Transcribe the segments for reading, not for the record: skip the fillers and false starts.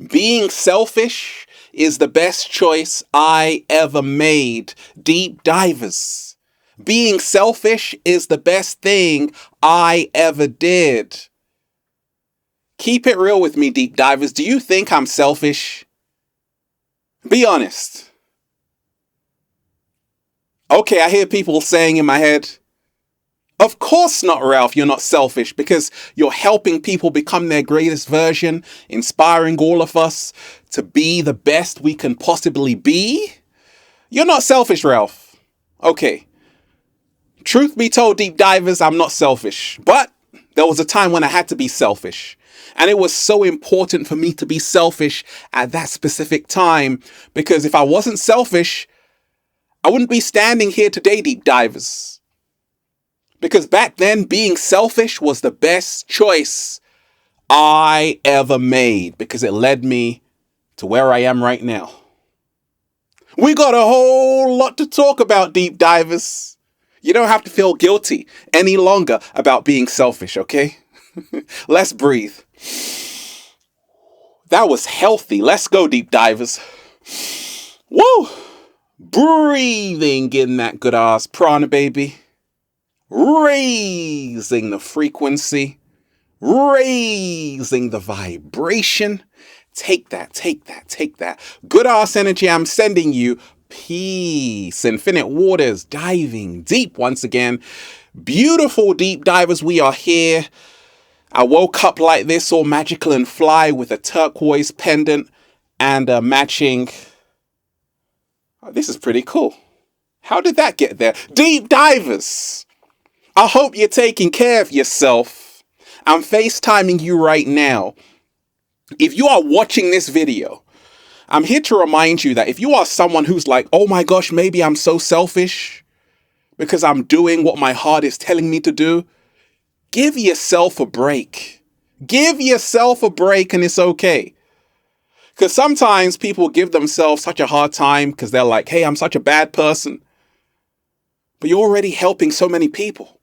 Being selfish is the best choice I ever made. Deep divers. Being selfish is the best thing I ever did. Keep it real with me, deep divers. Do you think I'm selfish? Be honest. Okay, I hear people saying in my head, of course not, Ralph, you're not selfish because you're helping people become their greatest version, inspiring all of us to be the best we can possibly be. You're not selfish, Ralph. Okay. Truth be told, deep divers, I'm not selfish. But there was a time when I had to be selfish. And it was so important for me to be selfish at that specific time. Because if I wasn't selfish, I wouldn't be standing here today, deep divers. Because back then, being selfish was the best choice I ever made. Because it led me to where I am right now. We got a whole lot to talk about, deep divers. You don't have to feel guilty any longer about being selfish, okay? Let's breathe. That was healthy. Let's go, deep divers. Woo! Breathing in that good ass prana, baby. Raising the frequency. Raising the vibration. Take that, take that, take that. Good ass energy I'm sending you. Peace. Infinite waters. Diving deep once again. Beautiful deep divers, we are here. I woke up like this, all magical and fly, with a turquoise pendant and a matching... Oh, this is pretty cool. How did that get there? Deep divers! I hope you're taking care of yourself. I'm FaceTiming you right now. If you are watching this video, I'm here to remind you that if you are someone who's like, oh my gosh, maybe I'm so selfish because I'm doing what my heart is telling me to do, give yourself a break. Give yourself a break and it's okay. Because sometimes people give themselves such a hard time because they're like, hey, I'm such a bad person. But you're already helping so many people.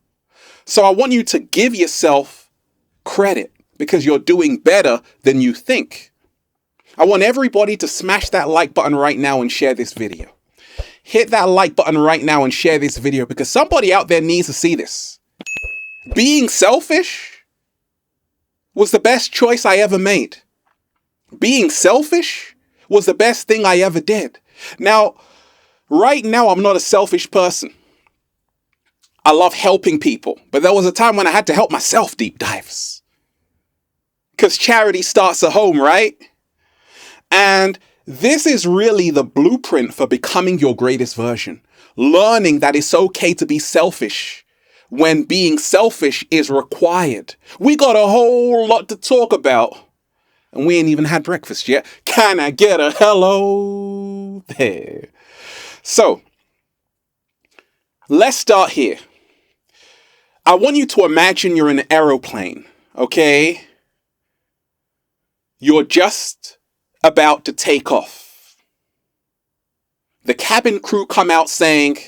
So I want you to give yourself credit because you're doing better than you think. I want everybody to smash that like button right now and share this video. Hit that like button right now and share this video because somebody out there needs to see this. Being selfish was the best choice I ever made. Being selfish was the best thing I ever did. Now, right now, I'm not a selfish person. I love helping people, but there was a time when I had to help myself, deep divers. Because charity starts at home, right? And this is really the blueprint for becoming your greatest version. Learning that it's okay to be selfish when being selfish is required. We got a whole lot to talk about. And we ain't even had breakfast yet. Can I get a hello there? So, let's start here. I want you to imagine you're in an aeroplane, okay? You're just about to take off. The cabin crew come out saying,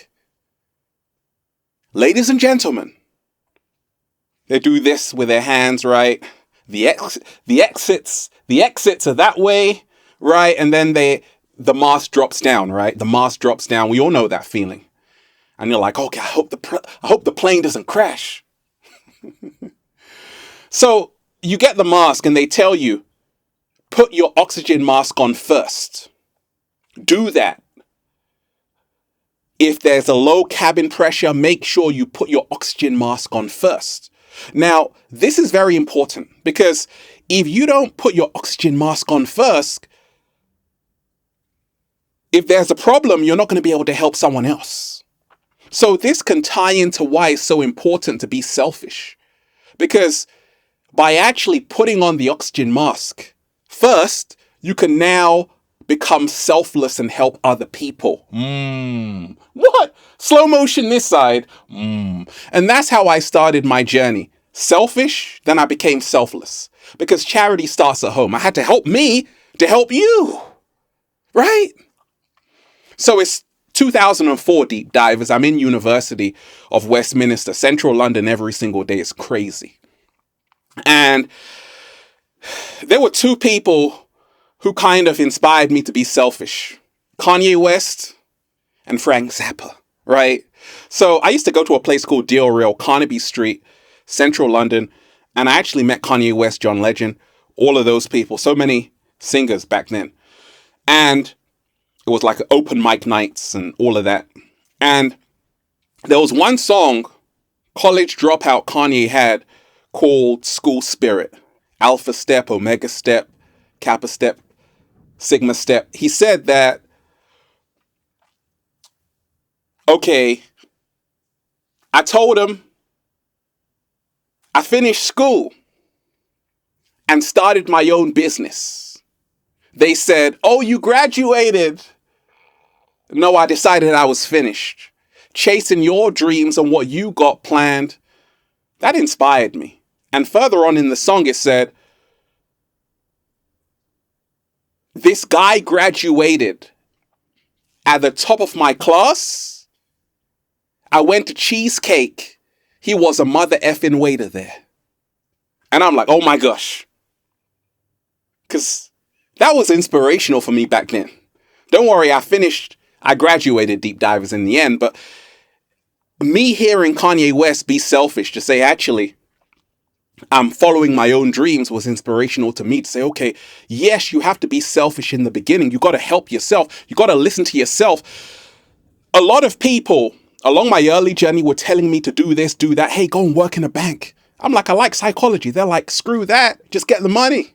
ladies and gentlemen, they do this with their hands, right? The exits are that way, right? And then the mask drops down, right? The mask drops down. We all know that feeling. And you're like, okay, I hope the plane doesn't crash. So you get the mask and they tell you, put your oxygen mask on first. Do that. If there's a low cabin pressure, make sure you put your oxygen mask on first. Now, this is very important because if you don't put your oxygen mask on first, if there's a problem, you're not going to be able to help someone else. So this can tie into why it's so important to be selfish. Because by actually putting on the oxygen mask first, you can now become selfless and help other people. What? Slow motion this side. And that's how I started my journey. Selfish, then I became selfless. Because charity starts at home. I had to help me to help you. Right? So it's 2004, deep divers. I'm in University of Westminster, central London every single day. It's crazy. And there were two people who kind of inspired me to be selfish. Kanye West and Frank Zappa, right? So I used to go to a place called Deal Real, Carnaby Street, central London, and I actually met Kanye West, John Legend, all of those people, so many singers back then. And it was like open mic nights and all of that. And there was one song college dropout Kanye had called School Spirit. Alpha Step, Omega Step, Kappa Step, Sigma Step. He said that, okay, I told him I finished school and started my own business. They said, oh, you graduated. No, I decided I was finished. Chasing your dreams and what you got planned, that inspired me. And further on in the song, it said, this guy graduated at the top of my class. I went to Cheesecake. He was a mother effing waiter there. And I'm like, oh my gosh. Because that was inspirational for me back then. Don't worry, I graduated Deep Divers in the end, but me hearing Kanye West be selfish to say, actually, I'm following my own dreams was inspirational to me to say, okay, yes, you have to be selfish in the beginning. You got to help yourself. You got to listen to yourself. A lot of people along my early journey were telling me to do this, do that. Hey, go and work in a bank. I'm like, I like psychology. They're like, screw that. Just get the money.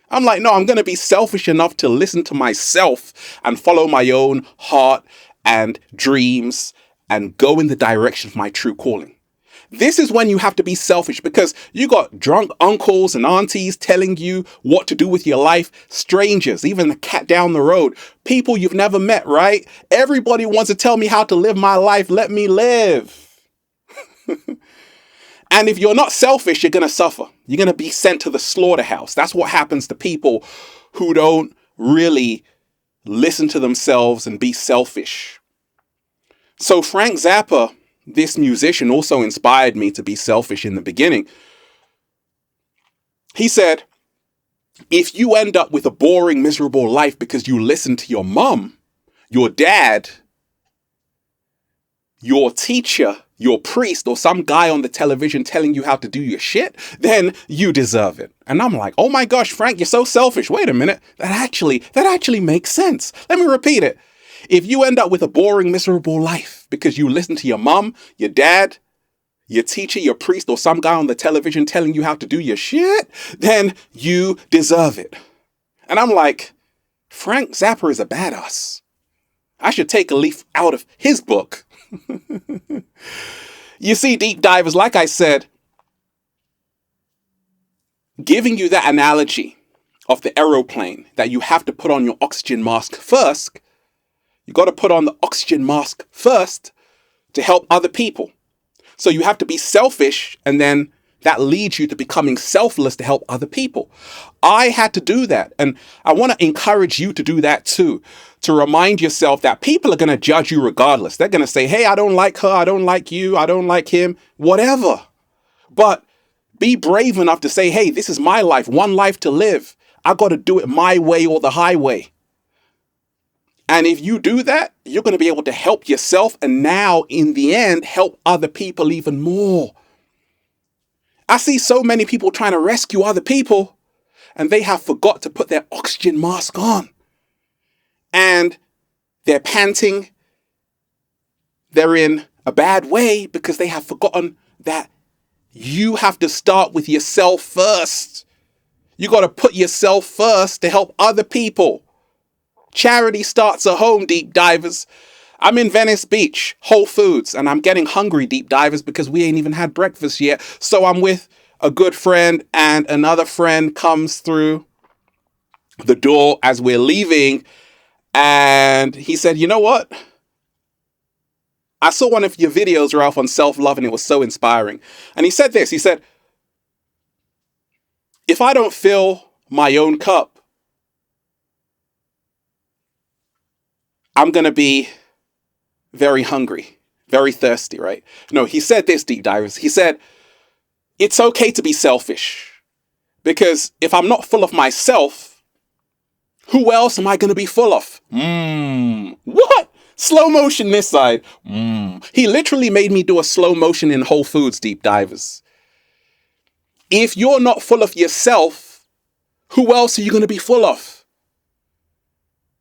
I'm like, no, I'm going to be selfish enough to listen to myself and follow my own heart and dreams and go in the direction of my true calling. This is when you have to be selfish, because you got drunk uncles and aunties telling you what to do with your life, strangers, even the cat down the road, people you've never met, right? Everybody wants to tell me how to live my life. Let me live. And if you're not selfish, you're going to suffer. You're going to be sent to the slaughterhouse. That's what happens to people who don't really listen to themselves and be selfish. So Frank Zappa, this musician, also inspired me to be selfish in the beginning. He said, if you end up with a boring, miserable life because you listen to your mom, your dad, your teacher, your priest, or some guy on the television telling you how to do your shit, then you deserve it. And I'm like, oh my gosh, Frank, you're so selfish. Wait a minute. That actually makes sense. Let me repeat it. If you end up with a boring, miserable life because you listen to your mom, your dad, your teacher, your priest, or some guy on the television telling you how to do your shit, then you deserve it. And I'm like, Frank Zappa is a badass. I should take a leaf out of his book. You see, Deep Divers, like I said, giving you that analogy of the aeroplane that you have to put on your oxygen mask first. You got to put on the oxygen mask first to help other people. So you have to be selfish, and then that leads you to becoming selfless to help other people. I had to do that. And I want to encourage you to do that too. To remind yourself that people are going to judge you regardless. They're going to say, hey, I don't like her. I don't like you. I don't like him. Whatever. But be brave enough to say, hey, this is my life. One life to live. I got to do it my way or the highway. And if you do that, you're going to be able to help yourself. And now, in the end, help other people even more. I see so many people trying to rescue other people, and they have forgot to put their oxygen mask on. And they're panting. They're in a bad way because they have forgotten that you have to start with yourself first. You got to put yourself first to help other people. Charity starts at home, Deep Divers. I'm in Venice Beach, Whole Foods, and I'm getting hungry, Deep Divers, because we ain't even had breakfast yet. So I'm with a good friend, and another friend comes through the door as we're leaving. And he said, you know what? I saw one of your videos, Ralph, on self-love, and it was so inspiring. And he said this, he said, if I don't fill my own cup, I'm going to be very hungry, very thirsty, right? No, he said this, Deep Divers. He said, it's okay to be selfish, because if I'm not full of myself, Who else am I going to be full of? What? Slow motion this side. He literally made me do a slow motion in Whole Foods, deep divers. If you're not full of yourself, who else are you going to be full of?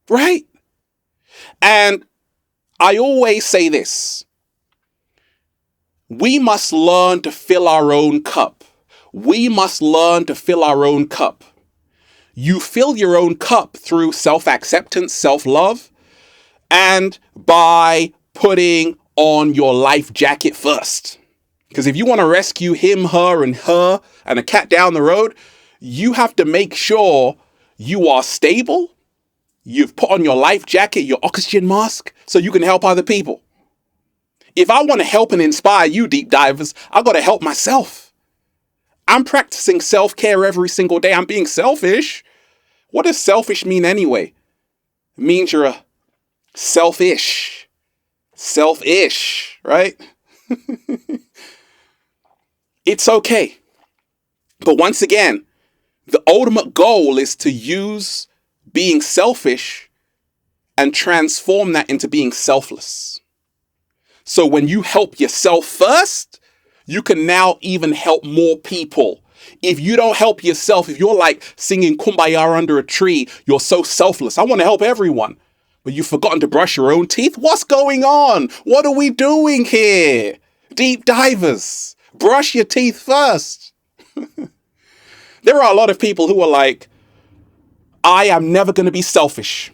Right? And I always say this. We must learn to fill our own cup. We must learn to fill our own cup. You fill your own cup through self-acceptance, self-love, and by putting on your life jacket first. Because if you want to rescue him, her, and a cat down the road, you have to make sure you are stable. You've put on your life jacket, your oxygen mask, so you can help other people. If I want to help and inspire you, deep divers, I've got to help myself. I'm practicing self-care every single day. I'm being selfish. What does selfish mean anyway? It means you're a selfish, right? It's okay. But once again, the ultimate goal is to use being selfish and transform that into being selfless. So when you help yourself first, you can now even help more people. If you don't help yourself, if you're like singing Kumbaya under a tree, you're so selfless. I want to help everyone. But you've forgotten to brush your own teeth? What's going on? What are we doing here? Deep divers, brush your teeth first. There are a lot of people who are like, I am never going to be selfish.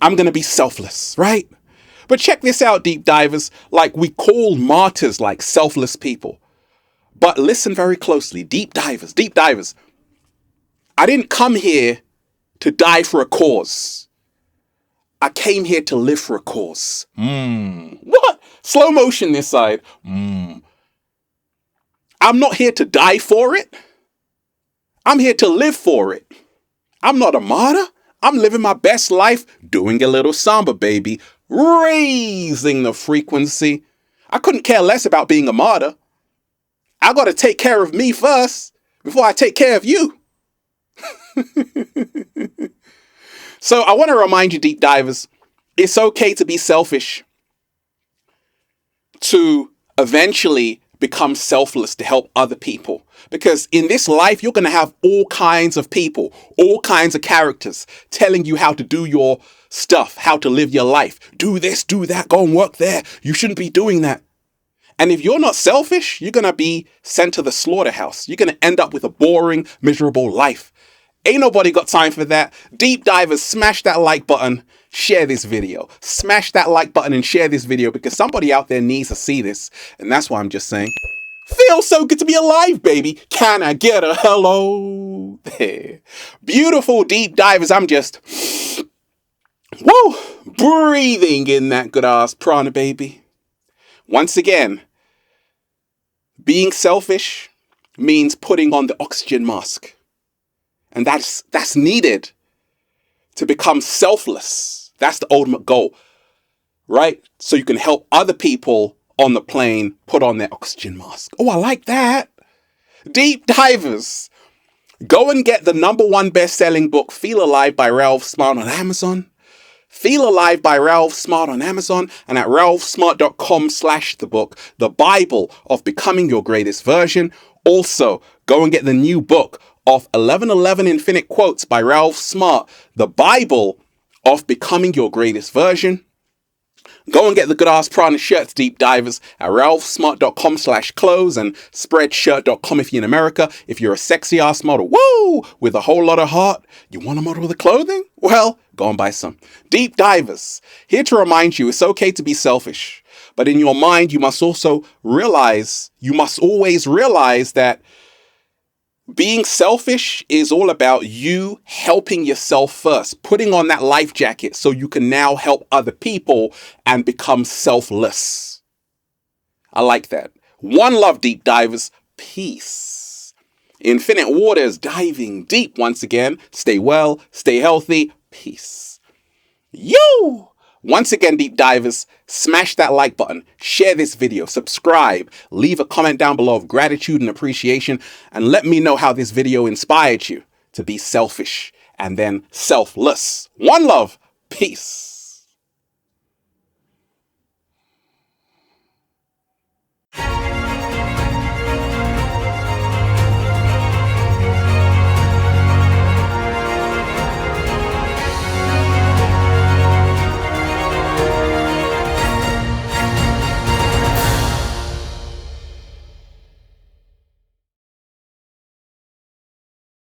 I'm going to be selfless, right? But check this out, deep divers. Like, we call martyrs like selfless people. But listen very closely, deep divers. I didn't come here to die for a cause. I came here to live for a cause. What? Slow motion this side. I'm not here to die for it. I'm here to live for it. I'm not a martyr. I'm living my best life, doing a little samba, baby, raising the frequency. I couldn't care less about being a martyr. I got to take care of me first before I take care of you. So I want to remind you, deep divers, it's okay to be selfish, to eventually become selfless to help other people. Because in this life, you're going to have all kinds of people, all kinds of characters telling you how to do your stuff, how to live your life. Do this, do that, go and work there. You shouldn't be doing that. And if you're not selfish, you're going to be sent to the slaughterhouse. You're going to end up with a boring, miserable life. Ain't nobody got time for that. Deep divers, smash that like button, share this video. Smash that like button and share this video because somebody out there needs to see this. And that's why I'm just saying, feels so good to be alive, baby. Can I get a hello? There. Beautiful deep divers. I'm just, breathing in that good ass prana, baby. Once again, being selfish means putting on the oxygen mask. And that's needed to become selfless. That's the ultimate goal, right? So you can help other people on the plane put on their oxygen mask. Oh, I like that. Deep divers, go and get the #1 best-selling book, Feel Alive by Ralph Smart on Amazon. Feel Alive by Ralph Smart on Amazon and at ralphsmart.com/the book, The Bible of Becoming Your Greatest Version. Also, go and get the new book of 1111 Infinite Quotes by Ralph Smart, The Bible of Becoming Your Greatest Version. Go and get the good ass prana shirts, deep divers, at ralphsmart.com/clothes and spreadshirt.com if you're in America. If you're a sexy ass model, with a whole lot of heart, you want to model the clothing? Well, go and buy some. Deep divers, here to remind you, it's okay to be selfish. But in your mind, you must always realize that being selfish is all about you helping yourself first, putting on that life jacket so you can now help other people and become selfless. I like that. One love, deep divers. Peace. Infinite waters, diving deep once again. Stay well, stay healthy. Peace. Yo! Once again, deep divers, smash that like button, share this video, subscribe, leave a comment down below of gratitude and appreciation, and let me know how this video inspired you to be selfish and then selfless. One love. Peace.